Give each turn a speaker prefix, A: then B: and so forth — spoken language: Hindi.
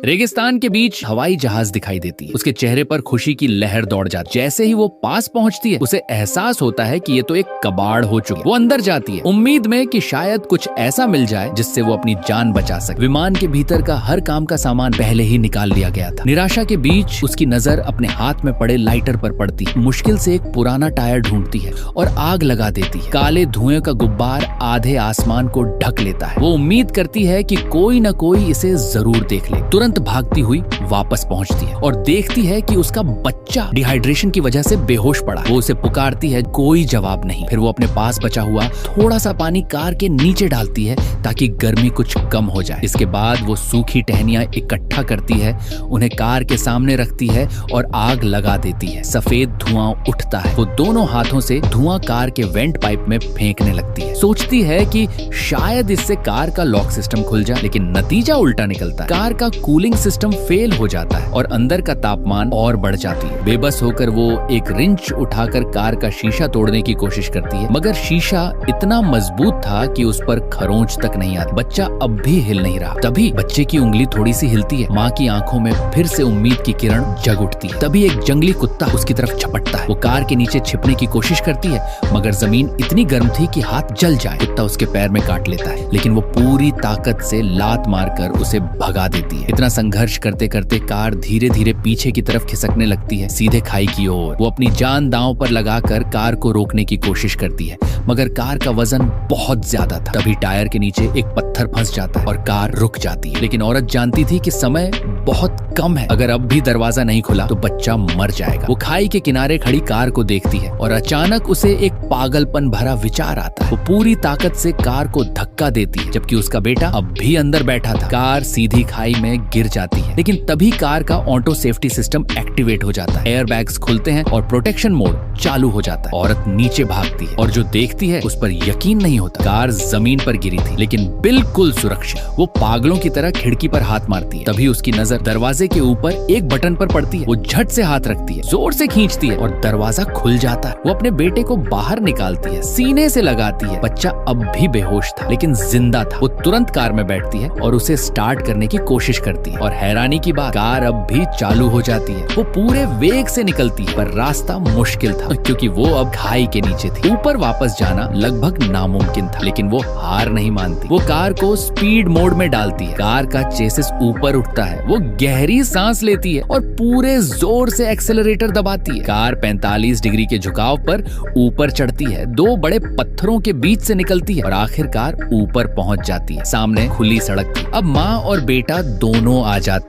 A: रेगिस्तान के बीच हवाई जहाज दिखाई देती है। उसके चेहरे पर खुशी की लहर दौड़ जाती है। जैसे ही वो पास पहुंचती है उसे एहसास होता है कि ये तो एक कबाड़ हो चुकी है। वो अंदर जाती है उम्मीद में कि शायद कुछ ऐसा मिल जाए जिससे वो अपनी जान बचा सके। विमान के भीतर का हर काम का सामान पहले ही निकाल लिया गया था। निराशा के बीच उसकी नजर अपने हाथ में पड़े लाइटर पर पड़ती है। मुश्किल से एक पुराना टायर ढूंढती है और आग लगा देती है। काले धुएं का गुब्बार आधे आसमान को ढक लेता है। वो उम्मीद करती है कि कोई न कोई इसे जरूर देख ले। तुरंत भागती हुई वापस पहुंचती है और देखती है कि उसका बच्चा डिहाइड्रेशन की वजह से बेहोश पड़ा। वो उसे पुकारती है, कोई जवाब नहीं। फिर वो अपने पास बचा हुआ थोड़ा सा पानी कार के नीचे डालती है ताकि गर्मी कुछ कम हो जाए। इसके बाद वो सूखी टहनियां इकट्ठा करती है, उन्हें कार के सामने रखती है और आग लगा देती है। सफेद धुआं उठता है। वो दोनों हाथों से धुआं कार के वेंट पाइप में फेंकने लगती है। सोचती है कि शायद इससे कार का लॉक सिस्टम खुल जाए, लेकिन नतीजा उल्टा निकलता है। कार का कूलिंग सिस्टम फेल हो जाता है और अंदर का तापमान और बढ़ जाती है। बेबस होकर वो एक रिंच उठाकर कार का शीशा तोड़ने की कोशिश करती है, मगर शीशा इतना मजबूत था कि उस पर खरोंच तक नहीं आती। बच्चा अब भी हिल नहीं रहा। तभी बच्चे की उंगली थोड़ी सी हिलती है। माँ की आंखों में फिर से उम्मीद की किरण जग उठती है। तभी एक जंगली कुत्ता उसकी तरफ झपटता है। वो कार के नीचे छिपने की कोशिश करती है, मगर जमीन इतनी गर्म थी कि हाथ जल जाए। कुत्ता उसके पैर में काट लेता है, लेकिन वो पूरी ताकत से लात मारकर उसे भगा देती है। इतना संघर्ष करते करते कार धीरे धीरे पीछे की तरफ खिसकने लगती है, सीधे खाई की ओर। वो अपनी जान दांव पर लगाकर कार को रोकने की कोशिश करती है, मगर कार का वजन बहुत ज्यादा था। तभी टायर के नीचे एक पत्थर फंस जाता है और कार रुक जाती है। लेकिन औरत जानती थी कि समय बहुत कम है। अगर अब भी दरवाजा नहीं खुला तो बच्चा मर जाएगा। वो खाई के किनारे खड़ी कार को देखती है और अचानक उसे एक पागलपन भरा विचार आता है। वो पूरी ताकत से कार को धक्का देती है, जबकि उसका बेटा अब भी अंदर बैठा था। कार सीधी खाई में गिर जाती है, लेकिन तभी कार का ऑटो सेफ्टी सिस्टम एक्टिवेट हो जाता है। एयर बैग्स खुलते हैं और प्रोटेक्शन मोड चालू हो जाता है। औरत नीचे भागती है और जो देखती है उस पर यकीन नहीं होता। कार जमीन पर गिरी थी, लेकिन बिल्कुल सुरक्षित। वो पागलों की तरह खिड़की पर हाथ मारती है। तभी उसकी नजर दरवाजे के ऊपर एक बटन पर पड़ती है। वो झट से हाथ रखती है, जोर से खींचती है और दरवाजा खुल जाता है। वो अपने बेटे को बाहर निकालती है, सीने से लगाती है। बच्चा अब भी बेहोश था, लेकिन जिंदा था। वो तुरंत कार में बैठती है और उसे स्टार्ट करने की कोशिश करती है, और हैरानी की बात, कार अब भी चालू हो जाती है। वो पूरे वेग से निकलती है, पर रास्ता मुश्किल था क्योंकि वो अब खाई के नीचे थी। ऊपर वापस जाना लगभग नामुमकिन था, लेकिन वो हार नहीं मानती। वो कार को स्पीड मोड में डालती है। कार का चेसिस ऊपर उठता है। वो गहरी सांस लेती है और पूरे जोर से एक्सेलरेटर दबाती है। कार 45 डिग्री के झुकाव पर ऊपर चढ़ती है, दो बड़े पत्थरों के बीच से निकलती है और आखिरकार ऊपर पहुंच जाती है। सामने खुली सड़क थी। अब माँ और बेटा दोनों आ जाते